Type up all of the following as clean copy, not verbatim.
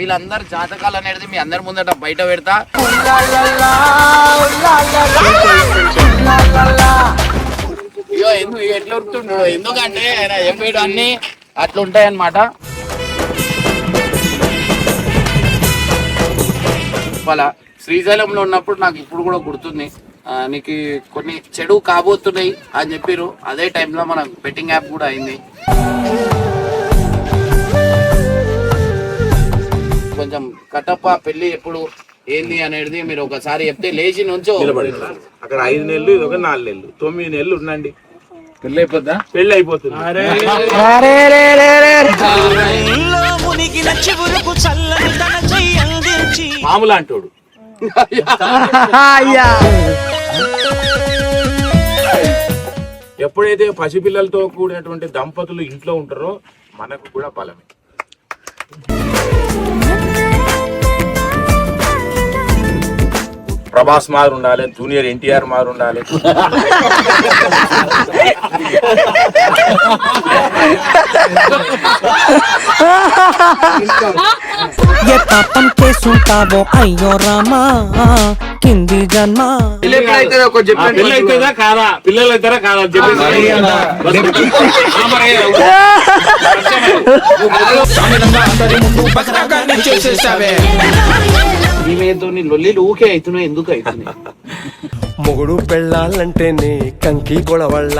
వీళ్ళందరు జాతకాలు అనేది మీ అందరి ముందట బయట పెడతా. ఇయో ఎందుకు ఎట్లా ఉరుకుతుండు, ఎందుకంటే ఆయన చెప్పేడు అన్ని అట్లా ఉంటాయన్నమాట. వాళ్ళ శ్రీశైలంలో ఉన్నప్పుడు నాకు ఇప్పుడు కూడా గుర్తుంది, నీకు కొన్ని చెడు కాబోతున్నాయి అని చెప్పారు. అదే టైంలో మన బెట్టింగ్ యాప్ కూడా అయింది. కొంచెం కట్టప్ప పెళ్లి ఎప్పుడు ఏంది అనేది మీరు ఒకసారి చెప్తే లేచి నుంచో అక్కడ 5 నెలలు ఇది ఒక 4 నెలలు 9 నెలలు ఉండండి, పెళ్లి అయిపోద్దా? పెళ్లి అయిపోతుంది. మామూలు అంటాడు. ఎప్పుడైతే పసిపిల్లలతో కూడినటువంటి దంపతులు ఇంట్లో ఉంటారో మనకు కూడా బలమే. ప్రభాస్ మారు ఉండాలి, జూనియర్ ఎన్టీఆర్ మారు ఉండాలి. ये पापन के सुनता वो अयो रामा కింది జన్మ. పిల్లలు అవుతుందా కాదా, పిల్లలు అవుతారా కాదా చెప్పేసి లొల్లిలు ఊకే అవుతున్నాయి. ఎందుకు అవుతున్నాయి? మొగుడు పెళ్ళాలంటేనే కంకి గొడవళ్ళ.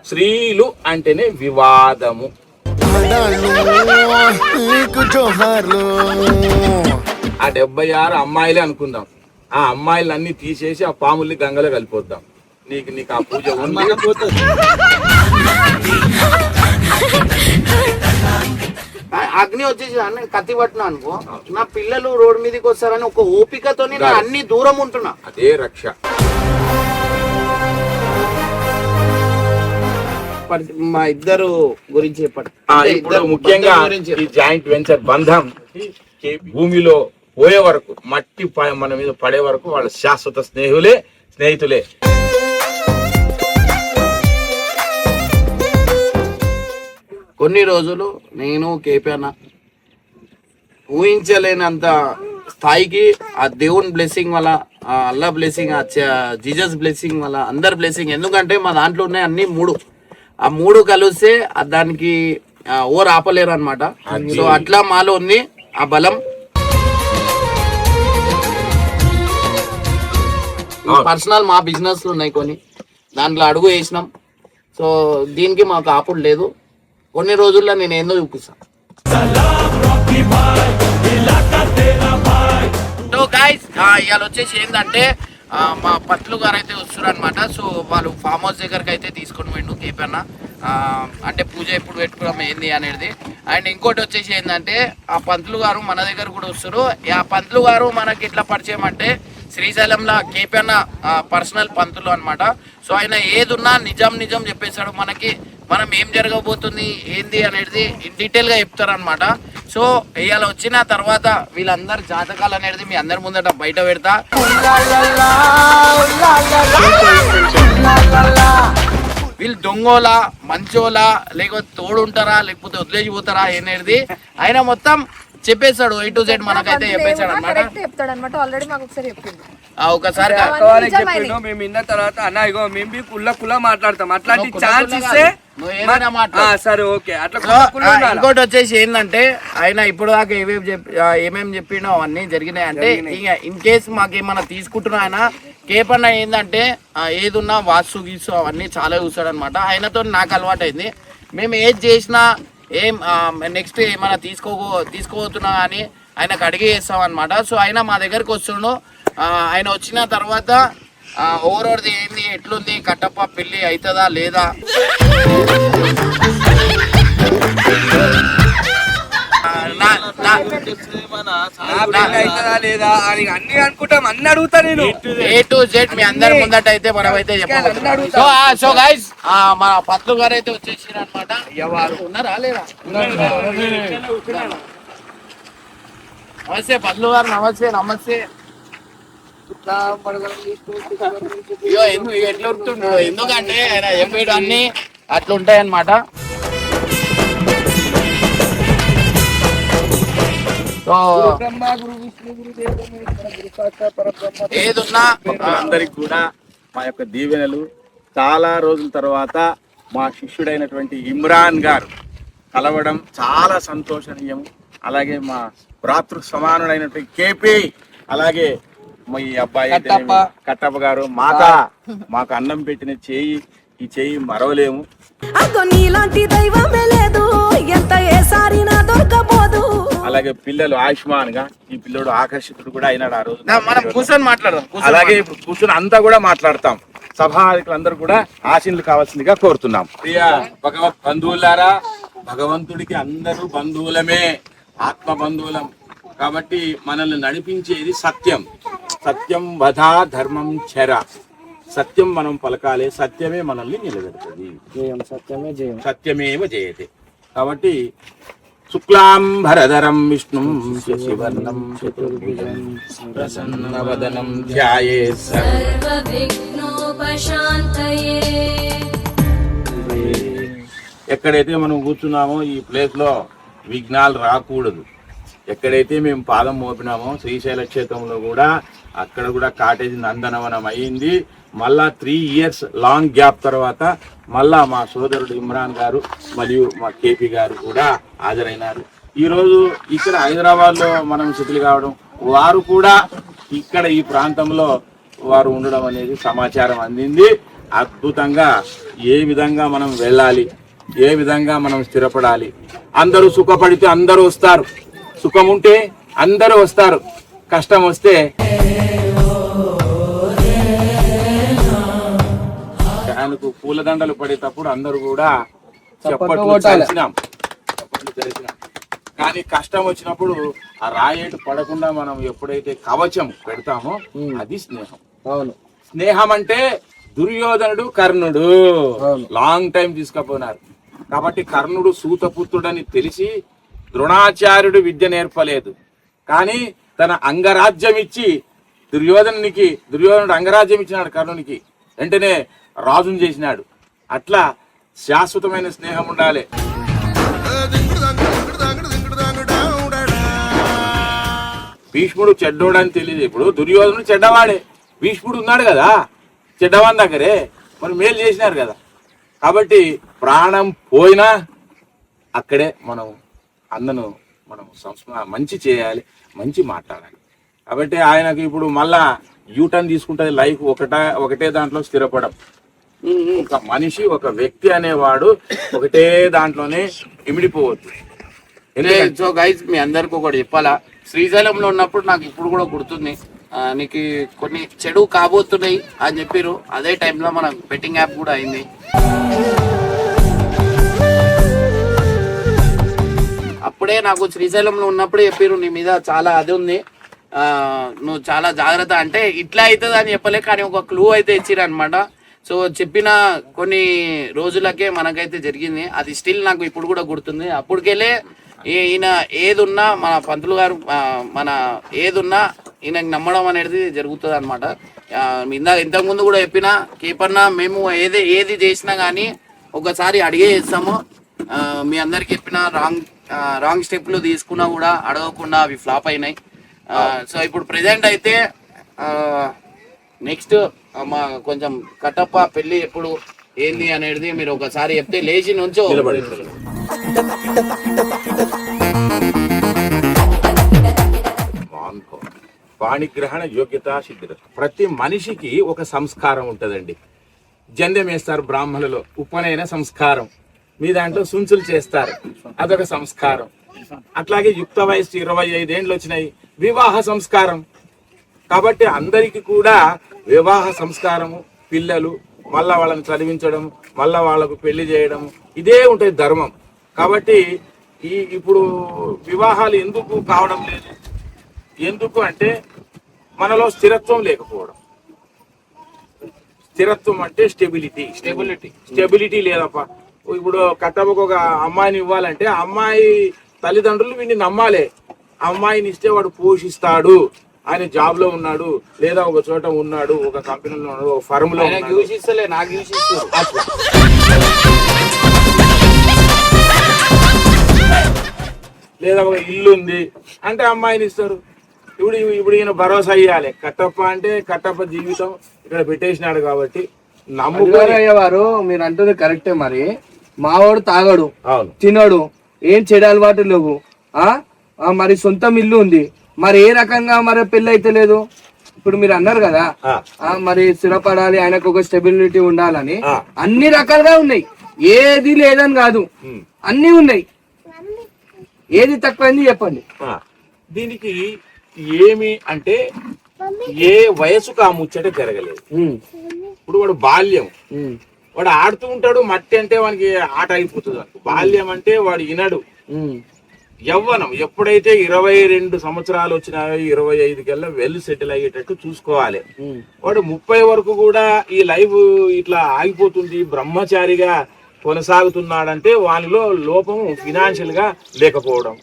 స్త్రీలు అంటేనే వివాదము. ఆ 76 అమ్మాయిలే అనుకుందాం. ఆ అమ్మాయిలన్నీ తీసేసి ఆ పాముల్ని గంగలో కలిపోద్దాం. నీకు ఆ పూజ ఉంది. అగ్ని వచ్చేసి కత్తి పట్టినా అనుకో, నా పిల్లలు రోడ్డు మీదకి వస్తారని ఒక ఓపికతో అన్ని దూరం ఉంటున్నా. అదే రక్ష. మా ఇద్దరు గురించి చెప్పండి. ఇప్పుడు ముఖ్యంగా ఈ జాయింట్ వెంచర్ బంధం భూమిలో పోయే వరకు, మట్టి మన మీద పడే వరకు వాళ్ళ శాశ్వత స్నేహితులే. కొన్ని రోజులు నేను కేపీ అన్న ఊహించలేనంత స్థాయికి ఆ దేవుని బ్లెస్సింగ్ వల్ల, ఆ అల్లా బ్లెస్సింగ్, జీసస్ బ్లెస్సింగ్ వల్ల, అందరి బ్లెస్సింగ్. ఎందుకంటే మా దాంట్లో ఉన్నాయి అన్ని 3. ఆ 3 కలిస్తే దానికి ఓర్ ఆపలేరు అనమాట. సో అట్లా మాలో ఉంది ఆ బలం. పర్సనల్ మా బిజినెస్ ఉన్నాయి కొన్ని, దాంట్లో అడుగు వేసినాం. సో దీనికి మాకు ఆపుడు లేదు. కొన్ని రోజుల్లో నేను ఏందో చూపిస్తాను. సో గైస్ ఇవాళ వచ్చేసి ఏంటంటే మా పట్లు గారు అయితే వస్తారు అనమాట. సో వాళ్ళు ఫామ్ హౌస్ దగ్గరకు అయితే తీసుకొని పోయిండు కేపీ అన్న. అంటే పూజ ఎప్పుడు పెట్టుకున్నాం ఏంది అనేది. అండ్ ఇంకోటి వచ్చేసి ఏంటంటే ఆ పంతులు గారు మన దగ్గర కూడా వస్తారు. ఆ పంతులు గారు మనకి ఇట్లా పరిచయం అంటే శ్రీశైలంలో కేపీ అన్న పర్సనల్ పంతులు అనమాట. సో ఆయన ఏదున్నా నిజం చెప్పేశాడు మనకి. మనం ఏం జరగబోతుంది ఏంది అనేది ఇన్ డీటెయిల్గా చెప్తారనమాట. సో ఇవాళ వచ్చిన తర్వాత వీళ్ళందరు జాతకాలు అనేది మీ అందరి ముందట బయట పెడతా. వీళ్ళు దొంగోలా మంచోలా, లేకపోతే తోడుంటారా, లేకపోతే వదిలేసిపోతారా అనేది ఆయన మొత్తం చెప్పేస్తాడు. A to Z మనకైతే చెప్పేశాడు అనమాట. ఒకసారి మేము విన్న తర్వాత అన్న ఇగో మేము కుల్ల మాట్లాడతాం, అట్లాంటి ఛాన్స్ ఇస్తే సరే ఓకే. అట్లా ఇంకోటి వచ్చేసి ఏంటంటే ఆయన ఇప్పుడు దాకా ఏమేమి చెప్పిండో అవన్నీ జరిగినాయి. అంటే ఇక ఇన్ కేసు మాకేమన్నా తీసుకుంటున్నా ఆయన కేపన్న ఏంటంటే ఏదున్నా వాస్తు గీసు అవన్నీ చాలా చూస్తాడు అనమాట. ఆయనతో నాకు అలవాటు అయింది. మేము ఏది చేసినా ఏం నెక్స్ట్ ఏమైనా తీసుకోబోతున్నా కానీ ఆయనకు అడిగి చేస్తాం అనమాట. సో ఆయన మా దగ్గరకు వస్తుండు. ఆయన వచ్చిన తర్వాత ఓవరోది ఏంది, ఎట్లుంది, కట్టప్ప పెళ్ళి అవుతుందా లేదా, లేదా అని అన్ని అనుకుంటాం, అన్ని అడుగుతా నేను. A to Z మీ అందరి ముందట అయితే మనం అయితే చెప్పాలి. సో గైస్ మన పత్లు గారు అయితే వచ్చేసారు అనమాట. ఎవరు ఉన్నారా లేదా? నమస్తే పత్లు గారు. నమస్తే. ఎట్లా ఉరుకుతుండు, ఎందుకంటే ఆయన చెప్పేడు అన్ని అట్లా ఉంటాయన్నమాట. సో బ్రహ్మ గురు విష్ణు గురు దేవో మహేశ్వర గురు సాక్షాత్ పరబ్రహ్మ. ఏదున్నా అందరికి కూడా మా యొక్క దీవెనలు. చాలా రోజుల తర్వాత మా శిష్యుడైనటువంటి ఇమ్రాన్ గారు కలవడం చాలా సంతోషనీయం. అలాగే మా భ్రాతృ సమానుడైనటువంటి కేపీ, అలాగే ఈ అబ్బాయి కట్టప్ప గారు మాకు అన్నం పెట్టిన చేయి, ఈ చేయి మరవలేము. అదో నీలాంటి దైవమే లేదు, ఎంత ఏసారినా దొరకబోదు. అలాగే పిల్లలు ఆయుష్మాన్ గా ఈ పిల్లడు ఆకర్షితుడు కూడా అయినాడు ఆ రోజు. మనం కూర్చొని మాట్లాడదాం. అలాగే ఇప్పుడు కూర్చొని అంతా కూడా మాట్లాడతాం. సభాధికులందరూ కూడా ఆశీనులు కావాల్సిందిగా కోరుతున్నాం. ప్రియ భగవత్ బంధువులారా, భగవంతుడికి అందరూ బంధువులమే, ఆత్మ బంధువులం. కాబట్టి మనల్ని నడిపించేది సత్యం. సత్యం వధా ధర్మం చెర. సత్యం మనం పలకాలి, సత్యమే మనల్ని నిలబెడుతుంది. సత్యమేవ జయతే. కాబట్టి శుక్లాంబరధరం విష్ణుం శశివర్ణం చతుర్భుజం ప్రసన్నవదనం ధ్యాయేత్ సర్వవిఘ్నోపశాంతయే. ఎక్కడైతే మనం కూర్చున్నామో ఈ ప్లేస్ లో విఘ్నాలు రాకూడదు. ఎక్కడైతే మేము పాదం మోపినామో శ్రీశైల క్షేత్రంలో కూడా అక్కడ కూడా కాటేజ్ నందనవనం అయింది. మళ్ళా 3 years లాంగ్ గ్యాప్ తర్వాత మళ్ళా మా సోదరుడు ఇమ్రాన్ గారు మరియు మా కేపీ గారు కూడా హాజరైనారు. ఈరోజు ఇక్కడ హైదరాబాద్లో మనం సెటిల్ కావడం, వారు కూడా ఇక్కడ ఈ ప్రాంతంలో వారు ఉండడం అనేది సమాచారం అందింది. అద్భుతంగా ఏ విధంగా మనం వెళ్ళాలి, ఏ విధంగా మనం స్థిరపడాలి. అందరూ సుఖపడితే అందరూ వస్తారు, సుఖం ఉంటే అందరూ వస్తారు, కష్టం వస్తే ఆయనకు పూలదండలు పడేటప్పుడు అందరూ కూడా చప్పట్లు చేసినాం. కానీ కష్టం వచ్చినప్పుడు ఆ రాయేటు పడకుండా మనం ఎప్పుడైతే కవచం పెడతామో అది స్నేహం. స్నేహం అంటే దుర్యోధనుడు కర్ణుడు లాంగ్ టైం తీసుకుపోయినారు. కాబట్టి కర్ణుడు సూతపుత్రుడని తెలిసి ద్రోణాచార్యుడు విద్య నేర్పలేదు, కానీ తన అంగరాజ్యం ఇచ్చి దుర్యోధనుడు అంగరాజ్యం ఇచ్చినాడు కర్ణునికి, వెంటనే రాజును చేసినాడు. అట్లా శాశ్వతమైన స్నేహం ఉండాలి. భీష్ముడు చెడ్డోడని తెలియదు. ఇప్పుడు దుర్యోధనుడు చెడ్డవాడే, భీష్ముడు ఉన్నాడు కదా చెడ్డవాని దగ్గరే, మరి మేలు చేసినారు కదా. కాబట్టి ప్రాణం పోయినా అక్కడే మనం అందను మనం మంచి చేయాలి, మంచి మాట్లాడాలి. కాబట్టి ఆయనకు ఇప్పుడు మళ్ళా యూటర్న్ తీసుకుంటుంది లైఫ్. ఒకటే దాంట్లో స్థిరపడం. ఒక మనిషి, ఒక వ్యక్తి అనేవాడు ఒకటే దాంట్లోనే ఇమిడిపోవద్దు. సో గైస్, మీ అందరికి ఒకటి చెప్పాలా, శ్రీశైలంలో ఉన్నప్పుడు నాకు ఇప్పుడు కూడా గుర్తుంది, నీకు కొన్ని చెడు కాబోతున్నాయి అని చెప్పారు. అదే టైంలో మన బెట్టింగ్ యాప్ కూడా అయింది. అప్పుడే నాకు శ్రీశైలంలో ఉన్నప్పుడే చెప్పారు, నీ మీద చాలా అది ఉంది, నువ్వు చాలా జాగ్రత్త. అంటే ఇట్లా అవుతుంది అని చెప్పలే, కానీ ఒక క్లూ అయితే ఇచ్చిర్రు అనమాట. సో చెప్పిన కొన్ని రోజులకే మనకైతే జరిగింది. అది స్టిల్ నాకు ఇప్పుడు కూడా గుర్తుంది. అప్పటికెళ్ళే ఈయన ఏదున్నా, మన పంతులు గారు మన ఏదున్నా ఈయనకి నమ్మడం అనేది జరుగుతుంది అనమాట. ఇంతకుముందు కూడా చెప్పిన కేపన్న, మేము ఏది చేసినా కానీ ఒకసారి అడిగే చేస్తాము. మీ అందరికి చెప్పిన రాంగ్ స్టెప్లు తీసుకున్నా కూడా అడగకుండా అవి ఫ్లాప్ అయినాయి. సో ఇప్పుడు ప్రెజెంట్ అయితే నెక్స్ట్ మా కొంచెం కట్టప్ప పెళ్లి ఎప్పుడు ఏంది అనేది మీరు ఒకసారి చెప్తే లేచి నుంచో పాణిగ్రహణ యోగ్యత సిద్ధి. ప్రతి మనిషికి ఒక సంస్కారం ఉంటుందండి. జందెం వేస్తారు బ్రాహ్మణులలో, ఉపనయన సంస్కారం. మీ దాంట్లో సుంచులు చేస్తారు, అదొక సంస్కారం. అట్లాగే యుక్త వయసు 25 ఏండ్లు వచ్చినాయి, వివాహ సంస్కారం. కాబట్టి అందరికి కూడా వివాహ సంస్కారము, పిల్లలు, మళ్ళా వాళ్ళని చదివించడం, మళ్ళా వాళ్ళకు పెళ్లి చేయడం, ఇదే ఉంటుంది ధర్మం. కాబట్టి ఇప్పుడు వివాహాలు ఎందుకు కావడం లేదు? ఎందుకు అంటే మనలో స్థిరత్వం లేకపోవడం. స్థిరత్వం అంటే స్టెబిలిటీ లేదప్ప. ఇప్పుడు కట్టబకు ఒక అమ్మాయిని ఇవ్వాలంటే అమ్మాయి తల్లిదండ్రులు వీడిని నమ్మాలి. అమ్మాయిని ఇస్తే వాడు పోషిస్తాడు, ఆయన జాబ్ లో ఉన్నాడు, లేదా ఒక చోట ఉన్నాడు, ఒక కంపెనీలో ఉన్నాడు, ఒక ఫర్మ్ లో ఉన్నాడు. లేదా ఒక ఇల్లు ఉంది అంటే అమ్మాయిని ఇస్తారు. ఇప్పుడు ఈయన భరోసా ఇవ్వాలి. కట్టప్ప అంటే కట్టప్ప జీవితం ఇక్కడ పెట్టేసినాడు కాబట్టి నమ్ముకొని. వారు మీరు అంటుంది కరెక్టే. మరి మావాడు తాగడు, అవును, తినడు, ఏం చెడు అలవాటు లేవు, మరి సొంతం ఇల్లు ఉంది, మరి ఏ రకంగా మరి పెళ్లి అయితే లేదు. ఇప్పుడు మీరు అన్నారు కదా మరి స్థిరపడాలి, ఆయనకు ఒక స్టెబిలిటీ ఉండాలని. అన్ని రకాలుగా ఉన్నాయి, ఏది లేదని కాదు, అన్ని ఉన్నాయి. ఏది తక్కువైంది చెప్పండి. దీనికి ఏమి అంటే ఏ వయసుకు ఆ ముచ్చట జరగలేదు. ఇప్పుడు వాడు బాల్యం, వాడు ఆడుతూ ఉంటాడు. మట్టి అంటే వానికి ఆట అయిపోతుంది. బాల్యం అంటే వాడు వినడు. యవ్వనం ఎప్పుడైతే 22 సంవత్సరాలు వచ్చినాయో 25 కల్లా వెల్ సెటిల్ అయ్యేటట్టు చూసుకోవాలి. వాడు 30 వరకు కూడా ఈ లైఫ్ ఇట్లా ఆగిపోతుంది, బ్రహ్మచారిగా కొనసాగుతున్నాడంటే వానిలో లోపం ఫినాన్షియల్ గా లేకపోవడం.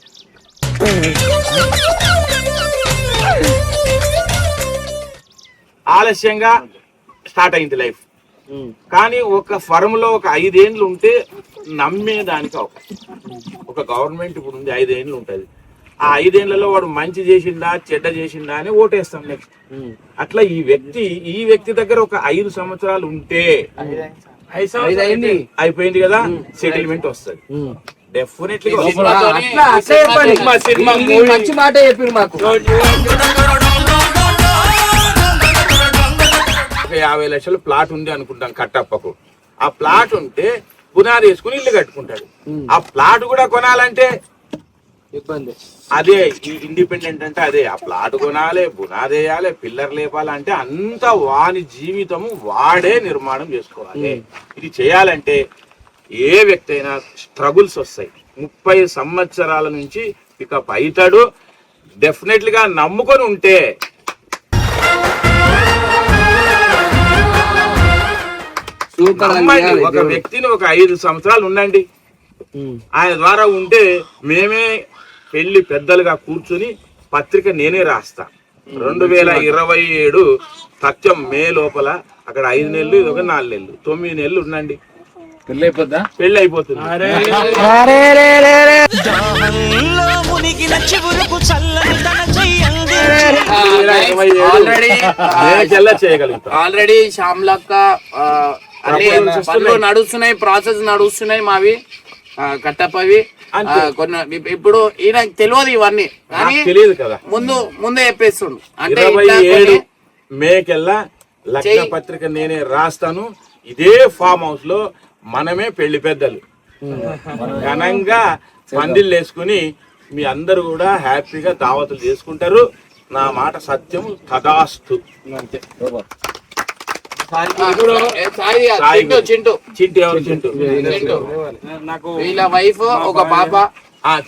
ఆలస్యంగా స్టార్ట్ అయింది లైఫ్. కానీ ఒక ఫర్మ్ లో ఒక 5 ఏండ్లు ఉంటే నమ్మేదానికి అవకాశం. ఒక గవర్నమెంట్ ఇప్పుడు ఉంది, 5 ఏండ్లు ఉంటుంది. ఆ 5 ఏండ్లలో వాడు మంచి చేసిందా చెడ్డ చేసిందా అని ఓటేస్తాం నెక్స్ట్. అట్లా ఈ వ్యక్తి దగ్గర ఒక 5 సంవత్సరాలు ఉంటే అయిపోయింది కదా, సెటిల్మెంట్ వస్తుంది డెఫినెట్లీ. మంచి మాట చెప్పారు మాకు. 50 లక్షల ప్లాట్ ఉంది అనుకుంటాం కట్టప్పకు. ఆ ప్లాట్ ఉంటే పునాది వేసుకుని ఇల్లు కట్టుకుంటాడు. ఆ ప్లాట్ కూడా కొనాలంటే ఇబ్బంది. అదే ఈ ఇండిపెండెంట్ అంటే అదే. ఆ ప్లాట్ కొనాలి, పునాది వేయాలి, పిల్లర్ లేపాలంటే అంత వాని జీవితము వాడే నిర్మాణం చేసుకోవాలి. ఇది చేయాలంటే ఏ వ్యక్తి అయినా స్ట్రగుల్స్ వస్తాయి. 30 సంవత్సరాల నుంచి పికప్ అవుతాడు. డెఫినెట్లీగా నమ్ముకొని ఉంటే ఒక వ్యక్తిని ఒక 5 సంవత్సరాలు ఉండండి, ఆయన ద్వారా ఉంటే మేమే పెళ్లి పెద్దలుగా కూర్చుని పత్రిక నేనే రాస్తా. 2027 సత్యం మే లోపల అక్కడ 5 నెలలు, ఇది ఒక 4 నెలలు, 9 నెలలు ఉండండి, పెళ్లి అయిపోతుంది. ఆల్రెడీ శ్యామ్లక్క పనులు నడుస్తున్నాయి, ప్రాసెస్ నడుస్తున్నాయి మావి కట్టప్పవి. కొన్ని ఇప్పుడు ఈయన తెలియదు ఇవన్నీ, కానీ తెలియదు కదా, ముందే చెప్పేస్తుండు. అంటే 27 మేకెల్లా లగ్న పత్రిక నేనే రాస్తాను. ఇదే ఫామ్ హౌస్ లో మనమే పెళ్లి పెద్దలు ఘనంగా పందిళ్ళు వేసుకుని మీ అందరు కూడా హ్యాపీగా దావతులు చేసుకుంటారు. నా మాట సత్యం తదాస్తు. చింటూ ఎవరు? చింటూ నాకు వీళ్ళ వైఫ్ ఒక పాప.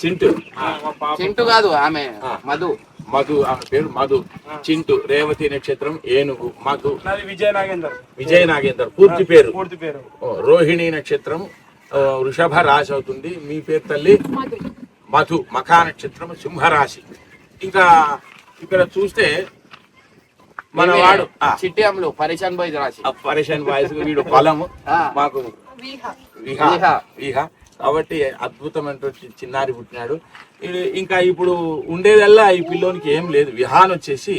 చింటూ కాదు, ఆమె మధు. ఆమె పేరు మధు. చింటూ, రేవతి నక్షత్రం, ఏనుగు, మధు, విజయ నాగేందర్ పూర్తి పేరు. రోహిణి నక్షత్రం, వృషభ రాశి అవుతుంది. మీ పేరు తల్లి? మధు. మఖా నక్షత్రం, సింహరాశి. ఇంకా ఇక్కడ చూస్తే మన వాడు చిట్టి అమ్ములు పరేషాన్ బాయ్స్ రాశి. పరేషాన్ బాయ్స్ వీడు బలము, మాకు విహ. కాబట్టి అద్భుతమైన చిన్నారి పుట్టినాడు. ఇంకా ఇప్పుడు ఉండేదల్లా ఈ పిల్లోనికి ఏం లేదు. విహాన్ వచ్చేసి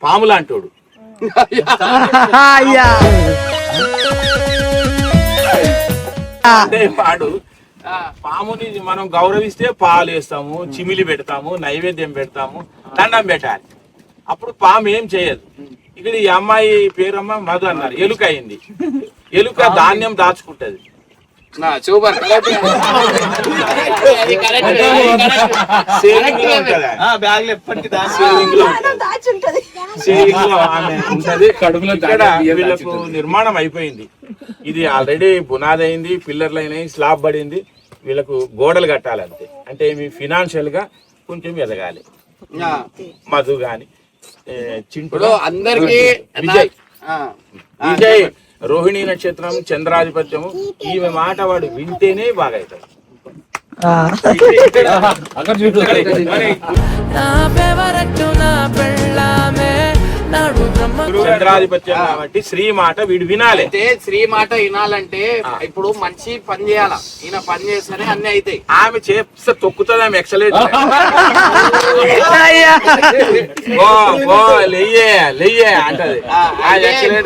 పాము లాంటోడు. అంటే వాడు పాముని మనం గౌరవిస్తే పాలు వేస్తాము, చిమిలి పెడతాము, నైవేద్యం పెడతాము, దండం పెట్టాలి. అప్పుడు పాము ఏం చేయదు. ఇక్కడ ఈ అమ్మాయి పేరమ్మ మధు అన్నారు, ఎలుక అయింది. ఎలుక ధాన్యం దాచుకుంటది. సూపర్. సేవింగ్ లో ఆమె ఉంటది. ఇక్కడ వీళ్ళకు నిర్మాణం అయిపోయింది. ఇది ఆల్రెడీ పునాది అయింది, పిల్లర్లు అయినాయి, స్లాబ్ పడింది. వీళ్ళకు గోడలు కట్టాలంతే. అంటే మీ ఫినాన్షియల్ గా కొంచెం ఎదగాలి. మధు గాని చింటూ అందరికి విజయ్ రోహిణి నక్షత్రం, చంద్రాధిపత్యము. ఈమె మాట వాడు వింటేనే బాగా అవుతాడు. నా ఫేవరెట్ నా పెళ్ళామే చంద్రాధిపత్యం కాబట్టి శ్రీ మాట వీడు వినాలి. అయితే స్త్రీ మాట వినాలంటే ఇప్పుడు మనిషి పని చేయాల, ఈయన పని చేస్తేనే అన్ని అవుతాయి. ఆమె చేస్తే తొక్కుతుంది, ఆమె ఎక్సలేట్ లెయ్యే అంటది.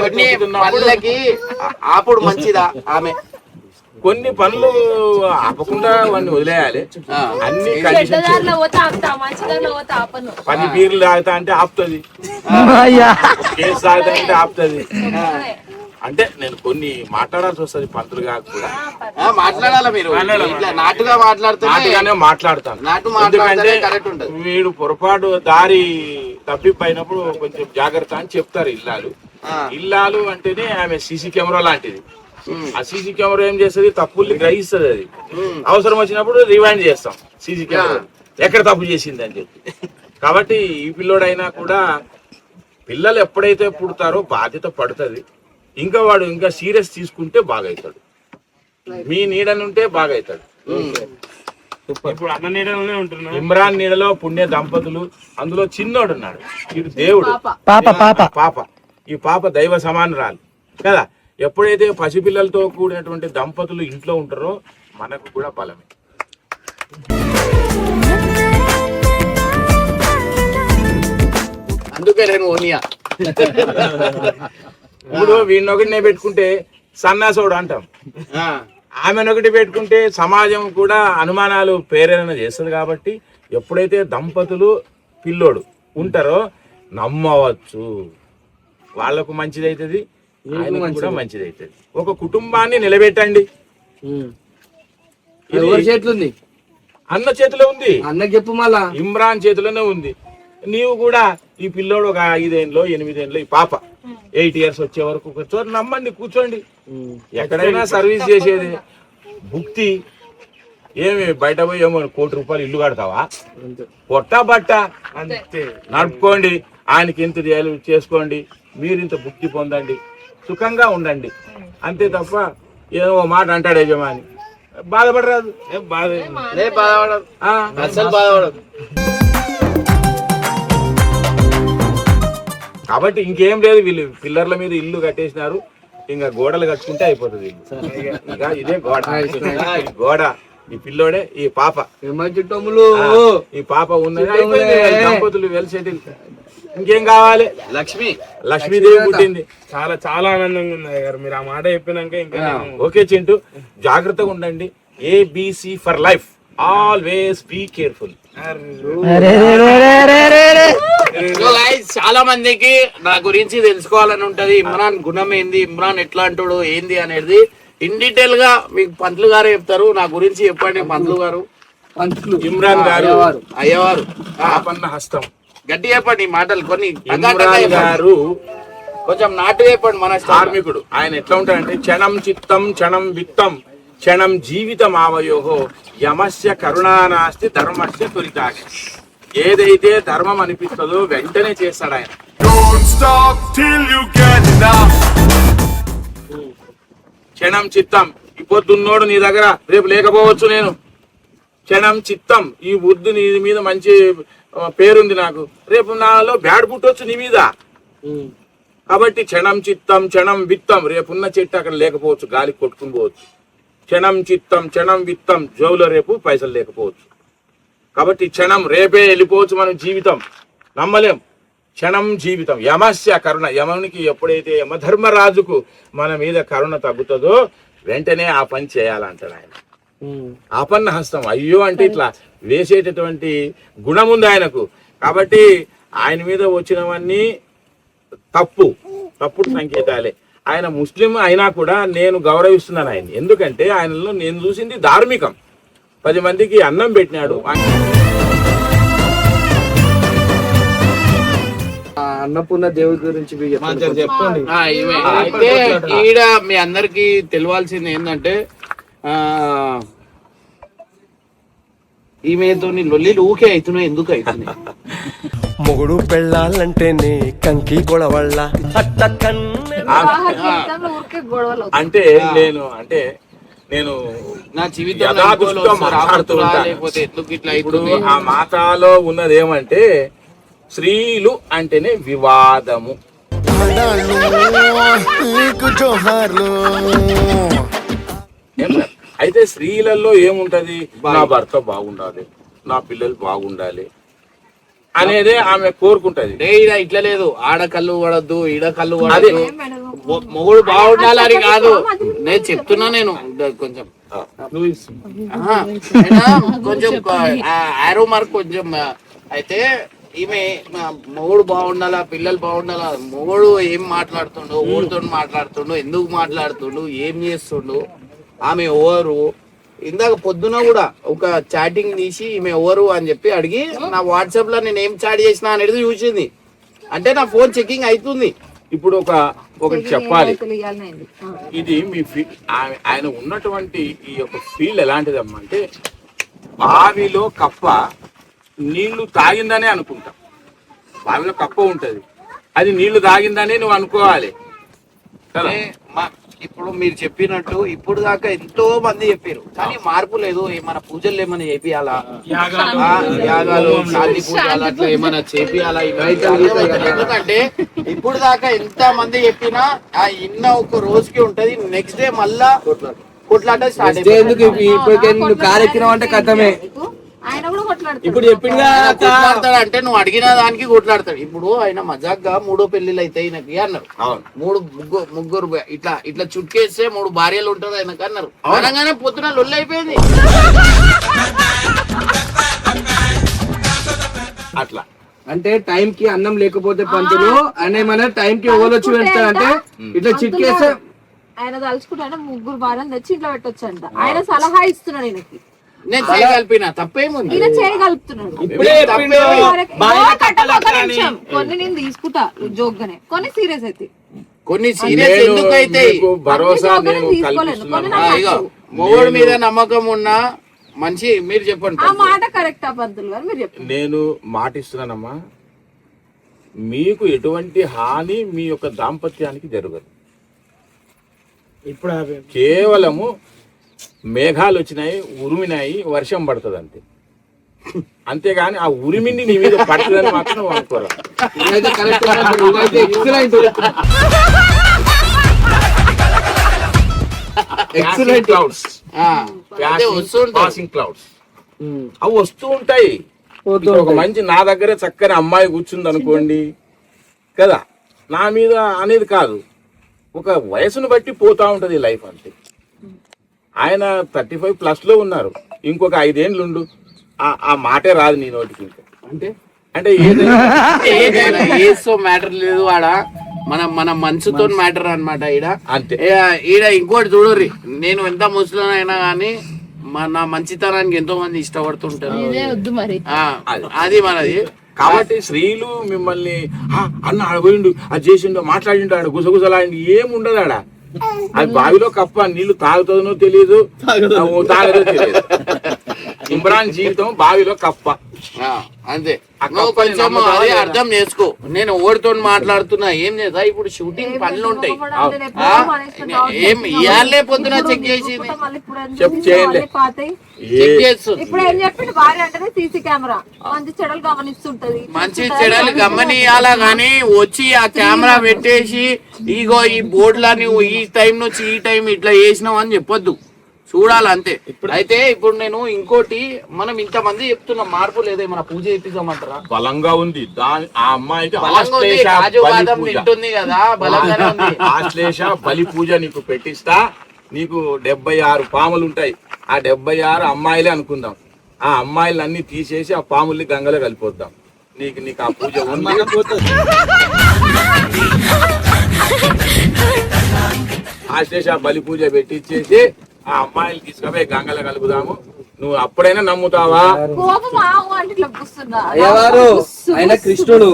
కొన్ని పనులకి ఆపుడు మంచిదా ఆమె? కొన్ని పనులు ఆపకుండా వాడిని వదిలేయాలి. అన్ని కండిషన్స్ పని బీర్లు తాగుతా అంటే ఆపుతుంది, కేసు తాగుతా అంటే ఆపుతుంది. అంటే నేను కొన్ని మాట్లాడాల్సి వస్తుంది పంతులుగా కూడా. మాట్లాడాలా మీరు? నాటుగా నాటుగానే మాట్లాడతాను. ఎందుకంటే వీడు పొరపాటు దారి తప్పిపోయినప్పుడు కొంచెం జాగ్రత్త అని చెప్తారు ఇల్లాలు. ఇల్లాలు అంటేనే ఆమె సీసీ కెమెరా లాంటిది. ఆ సీసీ కెమెరా ఏం చేస్తుంది, తప్పుల్ని గ్రహిస్తుంది. అది అవసరం వచ్చినప్పుడు రివైండ్ చేస్తాం సీసీ కెమెరా ఎక్కడ తప్పు చేసింది అని చెప్పి. కాబట్టి ఈ పిల్లోడైనా కూడా పిల్లలు ఎప్పుడైతే పుడతారో బాధ్యత పడుతుంది. ఇంకా వాడు ఇంకా సీరియస్ తీసుకుంటే బాగా అవుతాడు. మీ నీడనుంటే బాగా అవుతాడు. ఇప్పుడు అన్న నీడలోనే ఉంటున్నాడు. ఇమ్రాన్ నీడలో పుణ్య దంపతులు, అందులో చిన్నోడు ఉన్నాడు, వీడు దేవుడు. పాప ఈ పాప దైవ సమానురాలు కదా. ఎప్పుడైతే పసిపిల్లలతో కూడినటువంటి దంపతులు ఇంట్లో ఉంటారో మనకు కూడా బలమే. అందుకే నేను ఓనియా. ఇప్పుడు వీడినొకటినే పెట్టుకుంటే సన్నాసోడు అంటాం, ఆమెనొకటి పెట్టుకుంటే సమాజం కూడా అనుమానాలు ప్రేరణ చేస్తుంది. కాబట్టి ఎప్పుడైతే దంపతులు పిల్లోడు ఉంటారో నమ్మవచ్చు, వాళ్లకు మంచిది అవుతుంది, ఆయనకు కూడా మంచిది అవుతుంది. ఒక కుటుంబాన్ని నిలబెట్టండి. చేతులుంది, అన్న చేతిలో ఉంది, అన్న చెప్పు మళ్ళా ఇమ్రాన్ చేతిలోనే ఉంది. నీవు కూడా ఈ పిల్లోడు ఒక 5 ఏళ్ళు 8 ఏళ్ళు, ఈ పాప 8 years వచ్చే వరకు కూర్చోండి, నమ్మండి, కూర్చోండి. ఎక్కడైనా సర్వీస్ చేసేది భుక్తి. ఏమి బయట పోయి ఏమో 1 కోటి రూపాయలు ఇల్లు కడతావా? పొట్టా బట్ట అంతే నడుపుకోండి. ఆయనకి ఇంత చేసుకోండి, మీరు ఇంత భుక్తి పొందండి, సుఖంగా ఉండండి, అంతే తప్ప ఏదో మాట అంటాడు యజమాని బాధపడరాదు. బాధపడదు, అసలు బాధపడదు. కాబట్టి ఇంకేం లేదు, వీళ్ళు పిల్లర్ల మీద ఇల్లు కట్టేసినారు, ఇంకా గోడలు కట్టుకుంటే అయిపోతుంది. ఇంకా ఇదే గోడ ఈ పిల్లోడే, ఈ పాప, ఈ పాప ఉన్నది. దంపతులు వెల్ సెటిల్. ఇంకేం కావాలి? లక్ష్మీదేవి పుట్టింది. చాలా చాలా ఆనందంగా ఉంది గారు మీరు ఆ మాట చెప్పినాక. ఇంకా ఓకే చింటూ, జాగ్రత్తగా ఉండండి. ABC for life, always be careful. చాలా మందికి నా గురించి తెలుసుకోవాలని ఉంటది. ఇమ్రాన్ గుణం ఏంది, ఇమ్రాన్ ఎట్లా అంటాడు ఏంది అనేది ఇన్ డీటెయిల్ గా మీకు పంతులు గారు చెప్తారు. నా గురించి చెప్పండి పంతులు గారు. ఇమ్రాన్ గారు అయ్యవారు ఆపన్న హస్తం. గట్టి చెప్పండి ఈ మాటలు కొన్ని. ఇమ్రాన్ గారు కొంచెం నాటు చెప్పండి. మన కార్మికుడు ఆయన ఎట్లా ఉంటాడంటే క్షణం చిత్తం క్షణం విత్తం క్షణం జీవితం ఆవయోహో యమస్య కరుణానాస్తి ధర్మస్య త్వరితాగే. ఏదైతే ధర్మం అనిపిస్తుందో వెంటనే చేస్తాడు ఆయన. క్షణం చిత్తం. ఈ పొద్దున్నోడు నీ దగ్గర రేపు లేకపోవచ్చు, నేను క్షణం చిత్తం. ఈ బుద్ధు నీ మీద మంచి పేరుంది, నాకు రేపు నాలో బ్యాడ్ పుట్టవచ్చు నీ మీద. కాబట్టి క్షణం చిత్తం క్షణం విత్తం. రేపున్న చెట్టు అక్కడ లేకపోవచ్చు, గాలికి కొట్టుకుని పోవచ్చు. క్షణం చిత్తం క్షణం విత్తం, జోబులో రేపు పైసలు లేకపోవచ్చు. కాబట్టి క్షణం రేపే వెళ్ళిపోవచ్చు. మనం జీవితం నమ్మలేం. క్షణం జీవితం. యమస్య కరుణ. యమునికి ఎప్పుడైతే యమధర్మరాజుకు మన మీద కరుణ తగ్గుతుందో వెంటనే ఆ పని చేయాలంటాడు ఆయన. ఆపన్న హస్తం. అయ్యో అంటే ఇట్లా వేసేటటువంటి గుణం ఉంది ఆయనకు. కాబట్టి ఆయన మీద వచ్చినవన్నీ తప్పుడు సంకేతాలే. ఆయన ముస్లిం అయినా కూడా నేను గౌరవిస్తున్నాను ఆయన. ఎందుకంటే ఆయనలో నేను చూసింది ధార్మికం. 10 మందికి అన్నం పెట్టినాడు. అన్నపూర్ణ దేవుడి గురించి చెప్పండి. అయితే ఈడ మీ అందరికి తెలియాల్సింది ఏంటంటే ఈమెతో లొల్లిలు ఊకే అవుతున్నాయి. ఎందుకు అవుతున్నాయి? మొగుడు పెళ్ళాలంటేనే కంకి గొడవళ్ళ అంటే నేను నా జీవితం మాట్లాడుతూ ఉంటాను. లేకపోతే ఎందుకు ఇట్లా ఇప్పుడు ఆ మాటలో ఉన్నది ఏమంటే స్త్రీలు అంటేనే వివాదము. ఏం సార్? అయితే స్త్రీలలో ఏముంటది, నా భర్త బాగుండాలి, నా పిల్లలు బాగుండాలి అనేదే ఆమె కోరుకుంటది. ఈడ ఇట్లా లేదు, ఆడ కళ్ళు పడద్దు, ఈడ కళ్ళు పడద్దు, మొగుడు బాగుండాలి అని కాదు. నేను చెప్తున్నా, నేను కొంచెం కొంచెం ఆరో మార్క్ కొంచెం. అయితే ఈమె మొగుడు బాగుండాలా, పిల్లలు బాగుండాలా, మొగుడు ఏం మాట్లాడుతుండు, ఊరితో మాట్లాడుతుండు, ఎందుకు మాట్లాడుతుండు, ఏం చేస్తుండు, ఆమె ఎవరు. ఇందాక పొద్దున కూడా ఒక చాటింగ్ తీసి ఈమె ఎవరు అని చెప్పి అడిగి నా వాట్సాప్ లో నేను ఏం చాట్ చేసినా అనేది చూసింది. అంటే నా ఫోన్ చెకింగ్ అవుతుంది. ఇప్పుడు ఒకటి చెప్పాలి, ఇది మీ ఆయన ఉన్నటువంటి ఈ యొక్క ఫీల్డ్ ఎలాంటిదమ్మా అంటే, బావిలో కప్ప నీళ్లు తాగిందనే అనుకుంటా. బావిలో కప్ప ఉంటది, అది నీళ్లు తాగిందనే నువ్వు అనుకోవాలి కదా. ఇప్పుడు మీరు చెప్పినట్టు ఇప్పుడు దాకా ఎంతో మంది చెప్పారు, కానీ మార్పు లేదు. ఏమైనా పూజలు ఏమైనా చేపియాలా, యాగాలు, శాంతి పూజలు అట్లా ఏమైనా చేపియాలా? ఎందుకంటే ఇప్పుడు దాకా ఎంత మంది చెప్పినా ఆ ఇన్న ఒక రోజుకి ఉంటది, నెక్స్ట్ డే మళ్ళా కొట్లాట స్టార్ట్ అయిపోయింది. ఇప్పుడు కారు ఎక్కినావు అంటే కథమే. ఇప్పుడు చెప్పిందా కొట్లాడతాడు అంటే నువ్వు అడిగిన దానికి కొట్లాడతాడు. ఇప్పుడు ఆయన మజాక్గా 3 పెళ్లిళ్ళు అయితే ఈయనకి అన్నారు, 3 ముగ్గురు ఇట్లా ఇట్లా చుట్టుకేస్తే 3 భార్యలు ఉంటారు ఆయనకి అన్నారు. అనగానే పొద్దున లొల్లి అయిపోయింది. అట్లా అంటే టైం కి అన్నం లేకపోతే పంతులు అనే మన టైం కి ఎవరు వచ్చి పెడతారంటే ఇట్లా చిట్కేస్తే ఆయన తలుచుకుంటే 3 భార్యలు తెచ్చి ఇంట్లో పెట్టొచ్చంట. ఆయన సలహా ఇస్తున్నాడు ఈయనకి. నేను చేయగలిపిన తప్పేముంది, ఈయన చేయగలుగుతున్నాడు. కొన్ని నేను తీసుకుంటా జోక్గానే, కొన్ని సీరియస్ అయితే. కొన్ని సీరియస్ ఎందుకు అయితే భరోసా నేను కల్పిస్తున్నాను. మొగుడు మీద నమ్మకం ఉన్నా మంచి. మీరు చెప్పండి, ఆ మాట కరెక్టా పంతులు గారు? మీరు చెప్పండి. నేను మాట ఇస్తున్నానమ్మా, మీకు ఎటువంటి హాని మీ యొక్క దాంపత్యానికి జరగదు. ఇప్పుడు కేవలము మేఘాలు వచ్చినాయి, ఉరిమినాయి, వర్షం పడుతుంది అంతే. అంతేగాని ఆ ఉరిమిని నీ మీద పడుతుందని మాత్రం అనుకోరా. ఎక్సలెంట్ క్లౌడ్స్, పాసింగ్ క్లౌడ్స్ అవి వస్తూ ఉంటాయి. ఒక మంచి నా దగ్గర చక్కని అమ్మాయి కూర్చుంది అనుకోండి కదా, నా మీద అనేది కాదు, ఒక వయసును బట్టి పోతా ఉంటది లైఫ్ అంతే. ఆయన 35+ లో ఉన్నారు, ఇంకొక 5 ఏళ్ళు ఉండు, ఆ మాటే రాదు నీ నోటికి. ఇంకా అంటే ఏదో మ్యాటర్ లేదు ఆడ, మన మనసుతో మ్యాటర్ అన్నమాట ఈడ. అంతే. ఈడ ఇంకోటి చూడరి, నేను ఎంత ముసలినైనా గానీ నా మంచితనానికి ఎంతో మంది ఇష్టపడుతుంటారు. అది మనది. కాబట్టి స్త్రీలు మిమ్మల్ని అన్న ఆడపోయిండు, అది చేసిండు, మాట్లాడిండు, ఆడ గుసగుసలాడి ఏముండదు ఆడ. అది బావిలో కప్ప నీళ్లు తాగుతుందో తెలియదు, తాగదో తెలియదు. ఇమ్రాన్ జీవితం బావిలో కప్ప అంతే. కొంచెం అదే అర్థం చేసుకో. నేను ఓడితో మాట్లాడుతున్నా, ఏం చేస్తా ఇప్పుడు షూటింగ్ పనులు ఉంటాయి. ఏం ఇయాలే పొద్దున చెక్ చేసి చెక్ చేస్తుంది. ఇప్పుడు ఏం చెప్పిండు, భార్య అంటే సీసీ కెమెరా మంచి చెడలు గమనిస్తుంటది, మంచి చెడలు గమనియాలా గానీ వచ్చి ఆ కెమెరా పెట్టేసి ఇగో ఈ బోర్డులా నువ్వు ఈ టైం నుంచి ఈ టైం ఇట్లా చేసినావు అని చెప్పొద్దు, చూడాలి అంతే. అయితే ఇప్పుడు నేను ఇంకోటి, మనం ఇంతమంది చెప్తున్నాం, మార్పు లేదే, మన పూజ చేపిస్తామంటారా? బలంగా ఉంది. ఆ అమ్మాయికి తింటుంది కదా, బలంగానే ఉంది. ఆశ్లేష బలి పూజ నీకు పెట్టిస్తా. నీకు 76 పాములు ఉంటాయి, ఆ 76 అమ్మాయిలే అనుకుందాం. ఆ అమ్మాయిలన్నీ తీసేసి ఆ పాముల్ని గంగలో కలిపోద్దాం. నీకు ఆ పూజ ఉంది. ఆశ్లేష బలి పూజ పెట్టించేసి ఆ అమ్మాయిలు తీసుకుపోయి గంగలో కలుపుదాము. నువ్వు అప్పుడైనా నమ్ముతావా? అయ్యవారు ఆయన కృష్ణుడు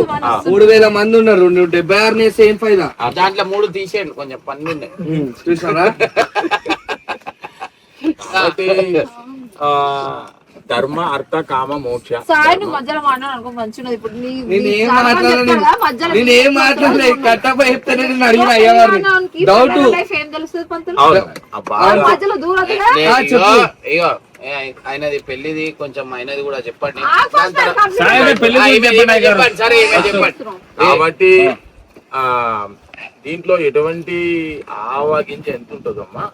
3000 మంది ఉన్నారు, 76 ఏం ఫైదా? దాంట్లో 3 తీసేయండి, కొంచెం పన్ను చూసారా? ధర్మ అర్థ కామ మోక్ష. మధ్యలో మాట్లాడుకో మంచిగా. ఇప్పుడు నేనేం మాట్లాడలేదు, కట్టపై చెప్తానే నేను అడిగిన అయ్యవారిని డౌట్. ఏం తెలుస్తుంది పంతులు? ఇగో ఆయనది పెళ్లిది కొంచెం ఆయనది కూడా చెప్పండి. ఆ, first దాని తర్వాత- సాయి పెళ్లి ఆ, గురించి ఈమె చెప్పండి గారు. చెప్పండి. సరే ఈమె చెప్పండి. కాబట్టి దీంట్లో ఎటువంటి ఆవాగించి ఎంత ఉంటుందమ్మా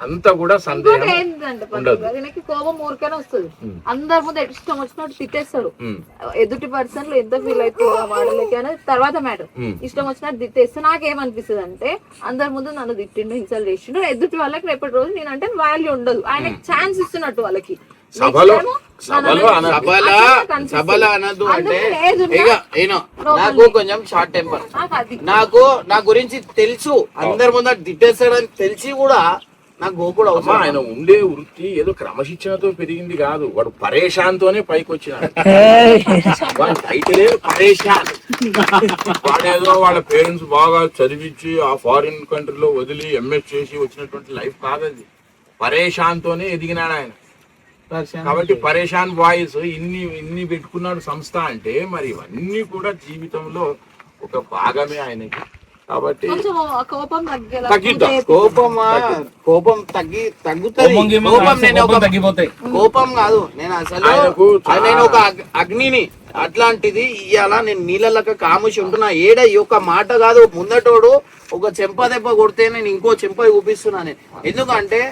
అంత కూడా ఇంకోటి సందేహం ఏంటంటే ఉండదు. ఈయనకి కోపం ఊరికనే వస్తుంది. అందరి ముందు ఇష్టం వచ్చినట్టు తిట్టేస్తాడు. ఎదుటి పర్సన్ ఎంత ఫీల్ అవుతుందో వాడలేక అనేది తర్వాత మ్యాటర్. ఇష్టం వచ్చినట్టు తిట్టేస్తే నాకేమనిపిస్తుంది అంటే అందరి ముందు నన్ను తిట్టిండు, ఇన్సల్ట్ చేసిండు, ఎదుటి వాళ్ళకి రేపటి రోజు నేనంటే వాల్యూ ఉండదు. ఆయనకి ఛాన్స్ ఇస్తున్నట్టు వాళ్ళకి. సభలో సభల అనదు అంటే ఇక ఈయన నాకు కొంచెం షార్ట్ టెంపర్. నాకు నా గురించి తెలుసు, అందరి ముందు తిట్టేస్తాడని తెలిసి కూడా నాకు గోకుడు అమ్మా ఆయన ఉండే వృత్తి ఏదో క్రమశిక్షణతో పెరిగింది కాదు, వాడు పరేషాన్తోనే పైకి వచ్చినాడు. వాడి టైటిలే పరేషాన్. వాడేదో వాళ్ళ పేరెంట్స్ బాగా చదివించి ఆ ఫారిన్ కంట్రీలో వదిలి ఎంఎస్ చేసి వచ్చినటువంటి లైఫ్ కాదు అది. పరేషాన్తోనే ఎదిగినాడు ఆయన. కాబట్టి పరేషాన్ వాయిస్ ఇన్ని పెట్టుకున్నాడు సంస్థ అంటే మరి ఇవన్నీ కూడా జీవితంలో ఒక భాగమే ఆయనకి. కాబట్టి కోపం తగ్గుతుంది. కోపం కాదు, నేను అసలు నేను ఒక అగ్నిని అట్లాంటిది ఇవాళ నేను నీళ్ళక కాముషి ఉంటున్నా. ఏడ ఈ ఒక మాట కాదు, ముందటోడు ఒక చెంప దెబ్బ కొడితే నేను ఇంకో చెంప చూపిస్తున్నాను. ఎందుకంటే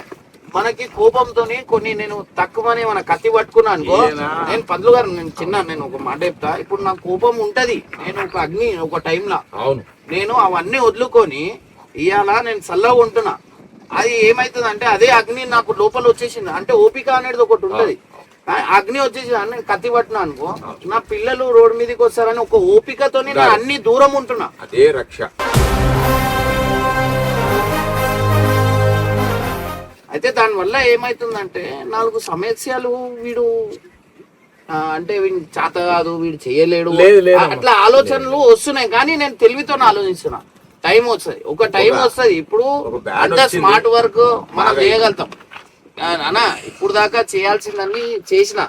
మనకి కోపంతో కొన్ని నేను తక్కువనే మన కత్తి పట్టుకున్నా అనుకో, నేను పంతులు గారు నేను ఒక మాట చెప్తా. ఇప్పుడు నాకు కోపం ఉంటది, నేను ఒక అగ్ని ఒక టైంలో నేను అవన్నీ వదులుకొని ఇవాళ నేను చల్లగా ఉంటున్నా. అది ఏమైతుంది అంటే అదే అగ్ని నాకు లోపల వచ్చేసింది అంటే ఓపిక అనేది ఒకటి ఉంటది. అగ్ని వచ్చేసి నేను కత్తి పట్టినా అనుకో, నా పిల్లలు రోడ్డు మీదకి వస్తారని ఒక ఓపికతోని నేను అన్ని దూరం ఉంటున్నా. అదే రక్ష. అయితే దానివల్ల ఏమైతుందంటే 4 సమస్యలు వీడు అంటే వీడు చేత కాదు, వీడు చేయలేడు, అట్లా ఆలోచనలు వస్తున్నాయి. కానీ నేను తెలివితో ఆలోచిస్తున్నా. టైం వస్తుంది, ఒక టైం వస్తుంది. ఇప్పుడు అంత స్మార్ట్ వర్క్ మనం చేయగలుగుతాం అన్నా. ఇప్పుడు దాకా చేయాల్సిందని చేసిన,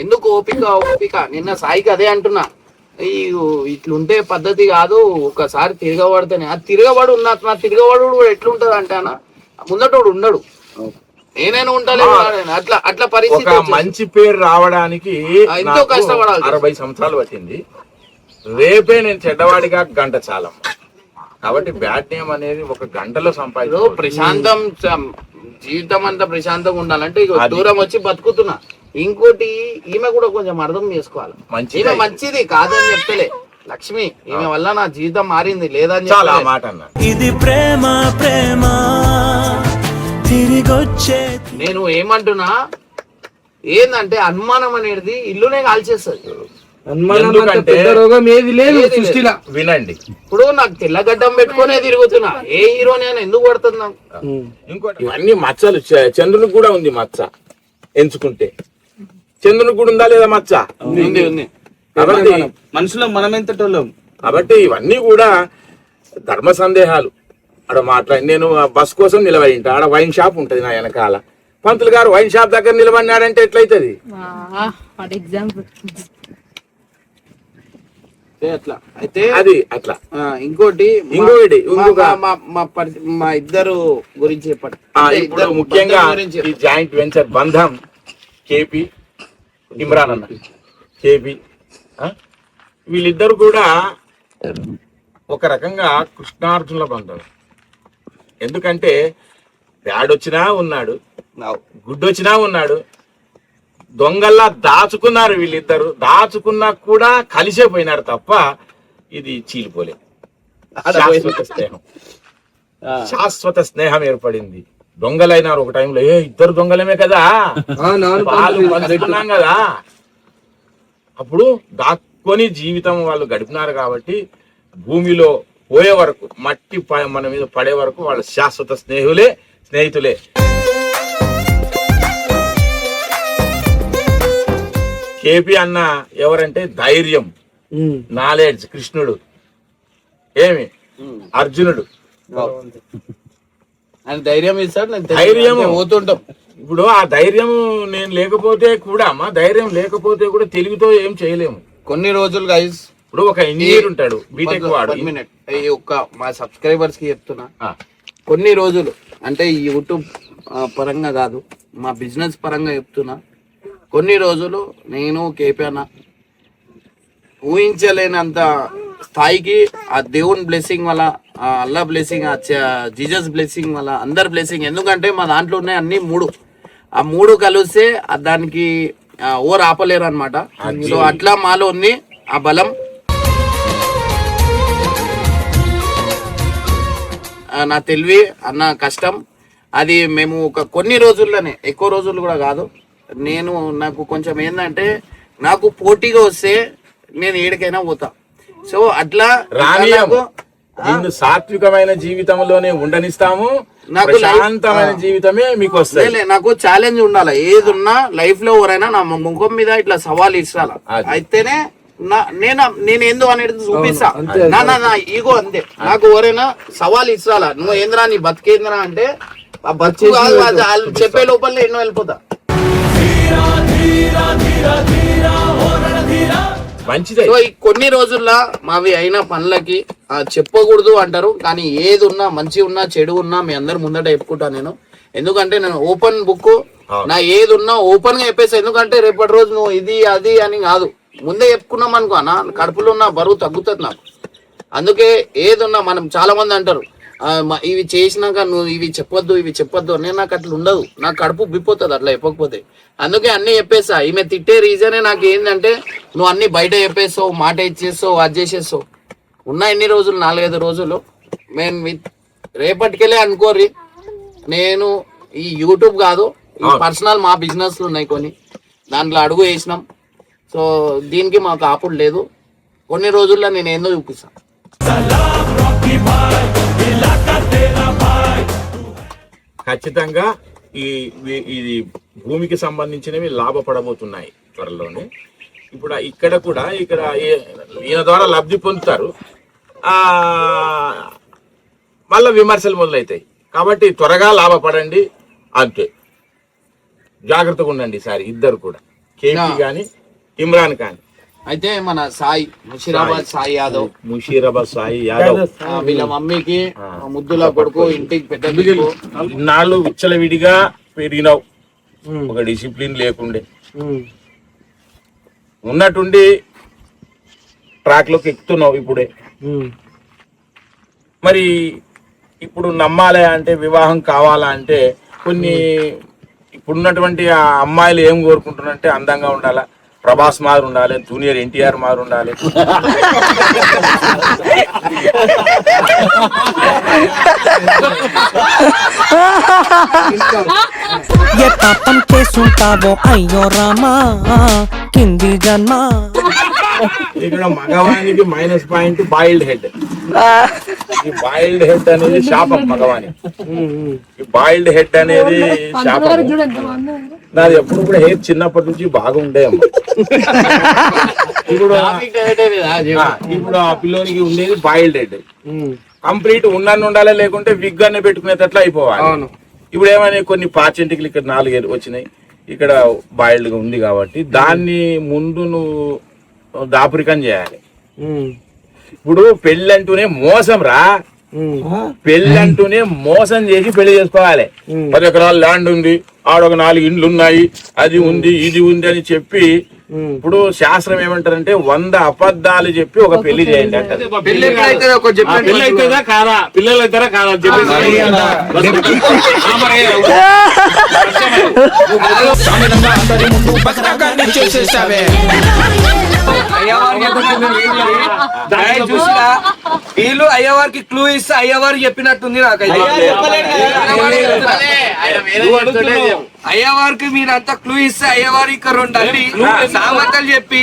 ఎందుకు ఓపిక. నిన్న సాయికి అదే అంటున్నా, ఇట్లుంటే పద్ధతి కాదు, ఒకసారి తిరగబడితేనే ఆ తిరగబడు నా తిరగబడు కూడా ఎట్లుంటది అంటే అన్న ముందటోడు ఉండడు, నేనైనా ఉంటాను. అట్లా పరిస్థితి. మంచి పేరు రావడానికి ఎంతో కష్టపడాలి. 60 సంవత్సరాలు పట్టింది. రేపే నేను చెడ్డవాడిగా గంట చాలమ్మ. కాబట్టి బ్యాడ్ నేమ్ అనేది ఒక గంటలో సంపాదించు. ప్రశాంతం జీవితం అంతా ప్రశాంతంగా ఉండాలంటే ఇక దూరం వచ్చి బతుకుతున్నా. ఇంకోటి ఈమె కూడా కొంచెం అర్థం చేసుకోవాలి. ఈమె మంచిది కాదని చెప్తలే లక్ష్మి, ఈమె వల్ల నా జీవితం మారింది లేదని చాలా మాట అన్నా. ఇది ప్రేమ ప్రేమ తిరిగొచ్చే. నేను ఏమంటున్నా ఏందంటే అనుమానం అనేది ఇల్లునే కాల్చేస్తుంది. రోగం ఏది లేదు సృష్టిలో. వినండి, ఇప్పుడు నాకు తెల్లగడ్డం పెట్టుకునే తిరుగుతున్నా, ఏ హీరో నేను ఎందుకు పడుతున్నా? ఇంకోటి ఇవన్నీ మచ్చలు. చంద్రునికి కూడా ఉంది మచ్చ, ఎంచుకుంటే చంద్రునికి కూడా ఉందా లేదా మచ్చ? ఉంది. కాబట్టి మనుషులు మనం ఎంతటోళ్ళం. కాబట్టి ఇవన్నీ కూడా ధర్మ సందేహాలు. ఆడ మాట్లాడి నేను బస్ కోసం నిలబడి ఆడ వైన్ షాప్ ఉంటది నా వెనకాల. పంతులు గారు వైన్ షాప్ దగ్గర నిలబడినాడంటే ఎట్లయితది? అట్లా అయితే అది అట్లా. ఇంకోటి మా ఇద్దరు గురించి చెప్పండి. ఇప్పుడు ముఖ్యంగా ఈ జాయింట్ వెంచర్ బంధం కేపీ ఇమ్రాన్ అన్న, కేపీ వీళ్ళిద్దరు కూడా ఒక రకంగా కృష్ణార్జునుల బంధం. ఎందుకంటే బ్యాడ్ వచ్చినా ఉన్నాడు, గుడ్ వచ్చినా ఉన్నాడు, దొంగల్లా దాచుకున్నారు వీళ్ళిద్దరు. దాచుకున్నా కూడా కలిసే పోయినారు తప్ప ఇది చీలిపోలేదు. శాశ్వత స్నేహం ఏర్పడింది. దొంగలైనారు ఒక టైంలో, ఇద్దరు దొంగలమే కదా, పంచుకున్నాం కదా. అప్పుడు దాక్కొని జీవితం వాళ్ళు గడిపినారు. కాబట్టి భూమిలో పోయే వరకు, మట్టి మన మీద పడే వరకు వాళ్ళు శాశ్వత స్నేహితులే. కేపీ అన్న ఎవరంటే ధైర్యం, నాలెడ్జ్. కృష్ణుడు ఏమి అర్జునుడు ధైర్యం ఇస్తాడు, ధైర్యం పోతుంటాం. ఇప్పుడు ఆ ధైర్యం నేను లేకపోతే కూడా, మా ధైర్యం లేకపోతే కూడా తెలుగుతో ఏం చేయలేము. కొన్ని రోజులు గైస్, ఇప్పుడు ఒక ఇంజనీర్ ఉంటాడు బీటెక్ వాడు. మా సబ్స్క్రైబర్స్ కి చెప్తున్నా, కొన్ని రోజులు అంటే ఈ యూట్యూబ్ పరంగా కాదు, మా బిజినెస్ పరంగా చెప్తున్నా. కొన్ని రోజులు నేను కేపీ అన్న ఊహించలేనంత స్థాయికి ఆ దేవుని బ్లెస్సింగ్ వల్ల, ఆ అల్లా బ్లెస్సింగ్, ఆ జీసస్ బ్లెస్సింగ్ వల్ల, అందరి బ్లెస్సింగ్. ఎందుకంటే మా దాంట్లో ఉన్నాయి అన్ని మూడు, ఆ మూడు కలిస్తే దానికి ఓర్ ఆపలేరు అనమాట. సో అట్లా మాలో ఉంది ఆ బలం. నా తెలివి అన్న కష్టం అది మేము కొన్ని రోజుల్లోనే, ఎక్కువ రోజులు కూడా కాదు. నాకు కొంచెం ఏంటంటే నాకు పోటీగా వస్తే నేను ఏడికైనా పోతా. సో అట్లా నిన్ను సాత్వికమైన జీవితంలోనే ఉండనిస్తాము, నాకు శాంతమైన జీవితమే మీకు వస్తుంది. నాకు ఛాలెంజ్ ఉండాలి. ఏది ఉన్నా లైఫ్ లో ఎవరైనా నా ముఖం మీద ఇట్లా సవాల్ ఇస్తారా, అయితేనే నేను ఏందో అనేది చూపిస్తా. నా ఈగో అంతే. నాకు ఎవరైనా సవాల్ ఇస్తారా, నువ్వు ఏంద్రా నీ బతికేంద్రా అంటే ఆ బతుకు వాళ్ళు చెప్పే లోపల ఎన్నో వెళ్ళిపోతా. మంచిదే. సో ఈ కొన్ని రోజుల్లో మావి అయిన పనులకి చెప్పకూడదు అంటారు, కానీ ఏది ఉన్నా, మంచి ఉన్నా చెడు ఉన్నా మీ అందరు ముందట చెప్పుకుంటా నేను. ఎందుకంటే నేను ఓపెన్ బుక్, నా ఏది ఉన్నా ఓపెన్ గా చెప్పేసి. ఎందుకంటే రేపటి రోజు నువ్వు ఇది అది అని కాదు, ముందే చెప్పుకున్నాం అనుకో అన్న, కడుపులో ఉన్న బరువు తగ్గుతుంది నాకు. అందుకే ఏది ఉన్నా, మనం చాలా మంది అంటారు ఇవి చేసినాక నువ్వు ఇవి చెప్పొద్దు. నేను నాకు అట్లా ఉండదు, నాకు కడుపు బిప్పోతుంది అట్లా చెప్పకపోతే. అందుకే అన్ని చెప్పేస్తా. ఈమె తిట్టే రీజనే నాకు ఏంటంటే నువ్వు అన్ని బయట చెప్పేస్తావు, మాట ఇచ్చేస్తావు, అది చేసేస్తావు. ఉన్న ఎన్ని రోజులు, 4-5 రోజులు మేము రేపటికెళ్ళే అనుకోరి. నేను ఈ యూట్యూబ్ కాదు, ఈ పర్సనల్ మా బిజినెస్లు ఉన్నాయి కొన్ని, దాంట్లో అడుగు వేసినాం. సో దీనికి మాకు ఆపుడు లేదు. కొన్ని రోజుల్లో నేను ఏందో చూపిస్తాను. ఖచ్చితంగా ఇది భూమికి సంబంధించినవి లాభపడబోతున్నాయి త్వరలోనే. ఇప్పుడు ఇక్కడ ఈయన ద్వారా లబ్ధి పొందుతారు, మళ్ళీ విమర్శలు మొదలవుతాయి. కాబట్టి త్వరగా లాభపడండి, అంతే. జాగ్రత్తగా ఉండండి ఈసారి ఇద్దరు కూడా, కేపీ కానీ ఇమ్రాన్ ఖాన్. అయితే మన ముషీరాబాద్ సాయి యాదవ్ వీళ్ళ మమ్మీకి ముద్దుల కొడుకు, ఇంటికి పెద్ద ఇన్నాళ్ళు విచ్చలవిడిగా పెరిగినావు, ఒక డిసిప్లిన్ లేకుండే, ఉన్నట్టుండి ట్రాక్ లోకి ఎక్కుతున్నావు ఇప్పుడే. మరి ఇప్పుడు నమ్మాలి అంటే, వివాహం కావాలా అంటే, కొన్ని ఇప్పుడున్నటువంటి ఆ అమ్మాయిలు ఏం కోరుకుంటున్నారంటే అందంగా ఉండాలా, ప్రభాస్ మారు ఉండాలి, జూనియర్ ఎన్టీఆర్ మారు ఉండాలి. ఏ పాపం చేసుంటావో అయ్యో రామా కింది జన్మ. ఇక్కడ మగవానికి మైనస్ పాయింట్ బాయిల్డ్ హెడ్. ఈ బాయిల్డ్ హెడ్ అనేది శాపం మగవానికి. ఈ బాయిల్డ్ హెడ్ అనేది శాపం. నాది ఎప్పుడు కూడా హెయిర్ చిన్నప్పటి నుంచి బాగుండే. ఇప్పుడు ఆ పిల్లోనికి ఉండేది బాయిల్డ్ హెడ్. కంప్లీట్ ఉన్నన్ను ఉండాలి, లేకుంటే విగ్ అనే పెట్టుకునేటట్లు అయిపోవాలి. ఇప్పుడు ఏమైనా కొన్ని పాచెంటికలు ఇక్కడ 4 వచ్చినాయి, ఇక్కడ బాయిల్డ్ గా ఉంది కాబట్టి దాన్ని ముందు నువ్వు దాపురికం చేయాలి. ఇప్పుడు పెళ్ళంటూనే మోసం రా, పెళ్ళంటూనే మోసం చేసి పెళ్లి చేసుకోవాలి. 10 ఎకరాల ల్యాండ్ ఉంది, ఆడొక 4 ఇండ్లు ఉన్నాయి, అది ఉంది ఇది ఉంది అని చెప్పి, ఇప్పుడు శాస్త్రం ఏమంటారంటే 100 అబద్ధాలు చెప్పి ఒక పెళ్లి చేయండి అంటారు. వీళ్ళు అయ్యవారికి క్లూ ఇస్తే అయ్యవారు చెప్పినట్టుంది నాకైతే. అయ్యవారికి మీరంతా క్లూ ఇస్తే అయ్యవారు ఇక్కడ 2 అల్లి సామెతలు చెప్పి,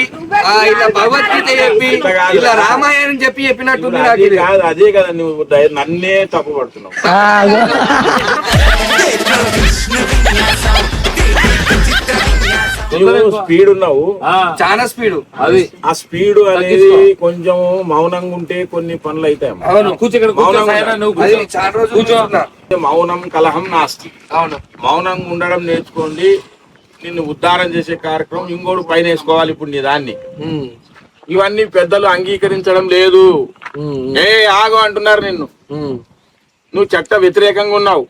ఇలా భగవద్గీత చెప్పి, ఇలా రామాయణం చెప్పినట్టుంది నాకు. అదే కదా నువ్వు నన్నే తప్పు పడుతున్నావు. స్పీడ్ ఉన్నావు, చాలా స్పీడ్. అది ఆ స్పీడ్ అనేది కొంచెం మౌనంగా ఉంటే కొన్ని పనులు అవుతాయి. మౌనం కలహం నాస్తి. మౌనంగా ఉండడం నేర్చుకోండి. నిన్ను ఉద్ధారం చేసే కార్యక్రమం ఇంకోటి పైన వేసుకోవాలి. ఇప్పుడు నీ దాన్ని ఇవన్నీ పెద్దలు అంగీకరించడం లేదు. ఆగు అంటున్నారు నిన్ను. నువ్వు చట్ట వ్యతిరేకంగా ఉన్నావు.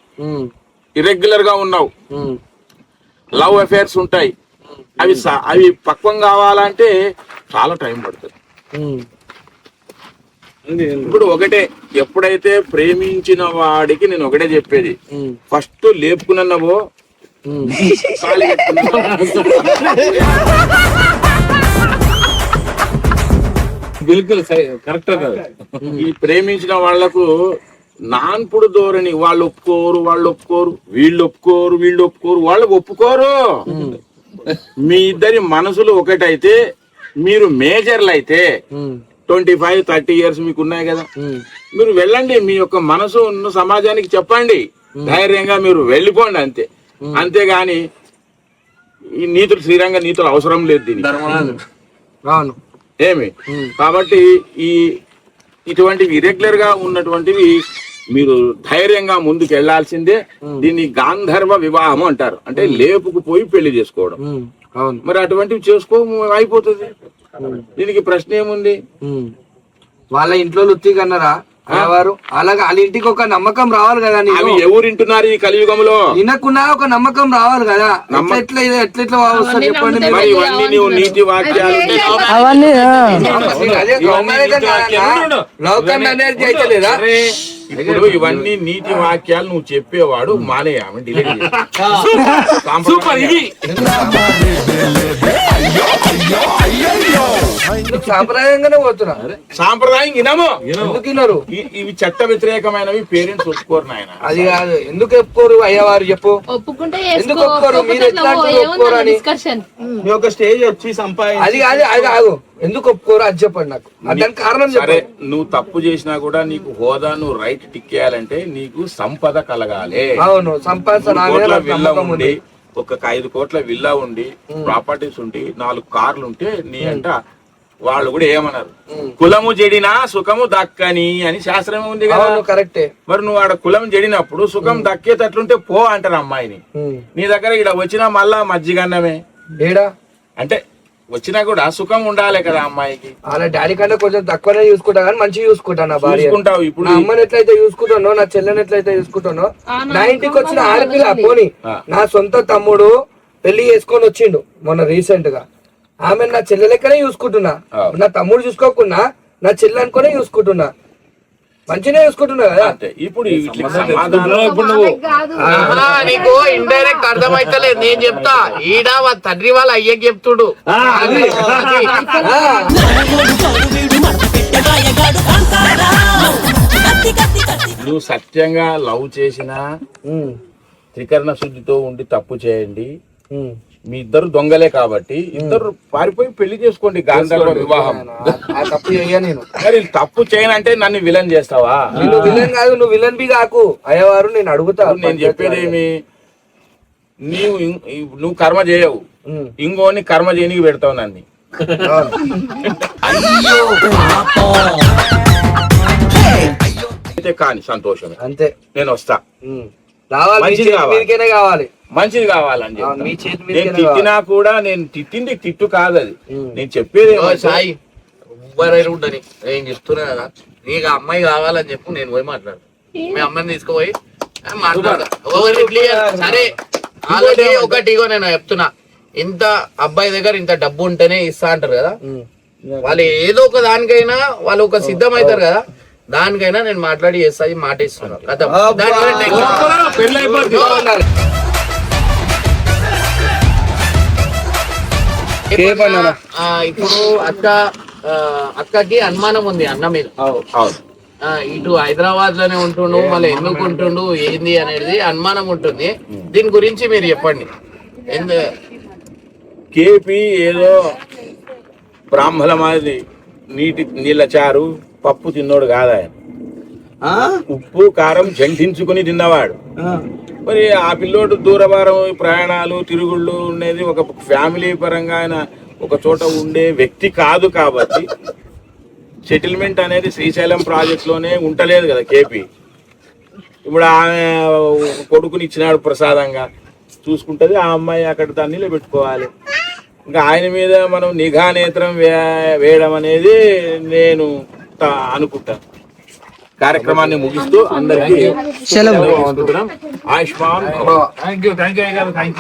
ఇర్రెగ్యులర్ గా ఉన్నావు, లవ్ అఫేర్స్ ఉంటాయి, అవి పక్వం కావాలంటే చాలా టైం పడుతుంది. ఇప్పుడు ఒకటే, ఎప్పుడైతే ప్రేమించిన వాడికి నేను ఒకటే చెప్పేది, ఫస్ట్ లేపుకున్నవో బిల్కుల్ కరెక్ట్ కాదు. ఈ ప్రేమించిన వాళ్లకు నాన్పుడు ధోరణి, వాళ్ళు ఒప్పుకోరు వీళ్ళు ఒప్పుకోరు వాళ్ళు ఒప్పుకోరు. మీ ఇద్దరి మనసులు ఒకటైతే, మీరు మేజర్లు అయితే 25-30 years మీకు ఉన్నాయి కదా, మీరు వెళ్ళండి, మీ యొక్క మనసు ఉన్న సమాజానికి చెప్పండి, ధైర్యంగా మీరు వెళ్ళిపోండి అంతే. అంతేగాని ఈ నీతులు, శ్రీరంగ నీతులు అవసరం లేదు దీనికి. ఏమి కాబట్టి ఇటువంటివి ఇరెగ్యులర్ గా ఉన్నటువంటివి మీరు ధైర్యంగా ముందుకు వెళ్లాల్సిందే. దీన్ని గాంధర్వ వివాహం అంటారు, అంటే లేపుకు పోయి పెళ్లి చేసుకోవడం. మరి అటువంటివి చేసుకో అయిపోతుంది, దీనికి ప్రశ్న ఏముంది? వాళ్ళ ఇంట్లో లుత్తికన్నారా వారు, అలాగే వాళ్ళ ఇంటికి ఒక నమ్మకం రావాలి కదా. అవి ఎవరు వింటున్నారు ఈ కలియుగంలో? వినకున్నా ఒక నమ్మకం రావాలి కదా. ఎట్లా వస్తారు చెప్పండి. మరి ఇవన్నీ నువ్వు నీతి వాక్యాలు అవన్నీ ఇప్పుడు ఇవన్నీ నీతి వాక్యాలు నువ్వు చెప్పేవాడు మానేయాలి, డిలీట్ సాంప్రదాయంగానే పోతున్నా. సాంప్రదాయం ఎందుకు ఇవి చట్ట వ్యతిరేకమైనవి, పేరెంట్స్ ఒప్పుకోరు నాయన. అది కాదు, ఎందుకు ఒప్పుకోరు అయ్యవారు చెప్పు, ఎందుకు ఒప్పుకోరు? మీరు ఎట్లా ఒప్పుకోరు అని ఒక స్టేజ్ వచ్చి సంపాదించి అది కాదు, అది కాదు, ఎందుకు ఒప్పుకోరు అది చెప్పండి నాకు. దానికి కారణం సరే, నువ్వు తప్పు చేసినా కూడా నీకు హోదా, నువ్వు రైట్ టిక్కేయాలంటే నీకు సంపద కలగాలి. అవును, సంపాదన విల్లా ఉండి, ఒక 5 కోట్ల విల్లా ఉండి, ప్రాపర్టీస్ ఉండి, 4 కార్లు ఉంటే నీ అంట వాళ్ళు కూడా ఏమన్నారు, కులము జడినా సుఖము దక్కని అని శాస్త్రం ఉంది కదా. కరెక్టే. మరి నువ్వు ఆడ కులం జడినప్పుడు సుఖం దక్కేటట్లుంటే పో అంటారు అమ్మాయిని. నీ దగ్గర ఇక్కడ వచ్చినా మళ్ళా మజ్జిగన్నమే ఏడా అంటే వచ్చినా కూడా సుఖం ఉండాలి కదా అమ్మాయికి. అలా డాడీ కంటే కొంచెం తక్కువనే చూసుకుంటా కానీ మంచిగా చూసుకుంటాను. నా భార్య చూసుకుంటావు. ఇప్పుడు నా అమ్మని ఎట్లయితే చూసుకుంటానో, నా చెల్లెని ఎట్లయితే చూసుకుంటానో, నా ఇంటికి వచ్చిన ఆడపిల్ల పోని నా సొంత తమ్ముడు పెళ్లి చేసుకొని వచ్చిండు మొన్న రీసెంట్ గా, ఆమె నా చెల్లె లెక్కనే చూసుకుంటున్నా. నా తమ్ముడు చూసుకోకుండా నా చెల్లె అనుకునే చూసుకుంటున్నా, మంచిగా చూసుకుంటున్నా కదా. ఇప్పుడు నీకు ఇండైరెక్ట్ అర్థమైతలేదు, నేను చెప్తా. ఈడ తండ్రి వాళ్ళ అయ్యకి చెప్తుడు. నువ్వు సత్యంగా లవ్ చేసినా త్రికరణ శుద్ధితో ఉండి తప్పు చేయండి. మీ ఇద్దరు దొంగలే కాబట్టి ఇద్దరు పారిపోయి పెళ్లి చేసుకోండి, గాంధర్వ వివాహం. తప్పు చెయ్యా నేను. మరి తప్పు చేయనంటే నన్ను విలన్ చేస్తావా? నువ్వు విలన్ కాదు, నువ్వు విలన్ బి కాకు అయ్యవారు. నేను అడుగుతా, నేను చెప్పేదేమి, నువ్వు కర్మ చేయవు, ఇంకోని కర్మ చేయనికి పెడతావు నన్ను. అయితే కానీ సంతోషమే, అంతే. నేను వస్తా. మీరికైనా కావాలి, మంచిది కావాలని చెప్పి. మీ చేతి మీద నేను తిట్టినా కూడా, నేను తిట్టింది తిట్టు కాదు అది, నేను చెప్పేది సాయి ఎవ్వరైనా ఉండని నేను చెప్తున్నా కదా, నీకు అమ్మాయి కావాలని చెప్పు, నేను పోయి మాట్లాడు. మీ అమ్మాయిని తీసుకుపోయి మాట్లాడదా. సరే ఆల్రెడీ ఒకటి నేను చెప్తున్నా, ఇంత అబ్బాయి దగ్గర ఇంత డబ్బు ఉంటేనే ఇస్తా అంటారు కదా, వాళ్ళు ఏదో ఒక దానికైనా వాళ్ళు ఒక సిద్ధం అవుతారు కదా, దానికైనా నేను మాట్లాడి చేస్తా, మాట ఇస్తున్నా. ఇప్పుడు అక్కకి అనుమానం ఉంది అన్న మీద. ఇటు హైదరాబాద్ లోనే ఉంటుండు, మళ్ళీ ఎందుకు ఉంటుండు ఏంది అనేది అనుమానం ఉంటుంది. దీని గురించి మీరు చెప్పండి. కేపీ ఏదో బ్రాహ్మణ మాది నీళ్ళ చారు పప్పు తిన్నోడు కాదు ఆయన, ఉప్పు కారం జంటించుకుని తిన్నవాడు. మరి ఆ పిల్లోడు దూరభారం ప్రయాణాలు తిరుగుళ్ళు ఉండేది, ఒక ఫ్యామిలీ పరంగా ఆయన ఒక చోట ఉండే వ్యక్తి కాదు. కాబట్టి సెటిల్మెంట్ అనేది శ్రీశైలం ప్రాజెక్ట్ లోనే ఉంటలేదు కదా కేపీ. ఇప్పుడు ఆమె కొడుకుని ఇచ్చినాడు ప్రసాదంగా, చూసుకుంటది ఆ అమ్మాయి, అక్కడ దాన్ని నిలబెట్టుకోవాలి. ఇంకా ఆయన మీద మనం నిఘా నేత్రం వేయడం అనేది నేను అనుకుంటాను. కార్యక్రమాన్ని ముగిస్తూ అందరికీ సెలవు. ఆయుష్మాన్. థ్యాంక్ యూ అయ్య గారు, థ్యాంక్ యూ.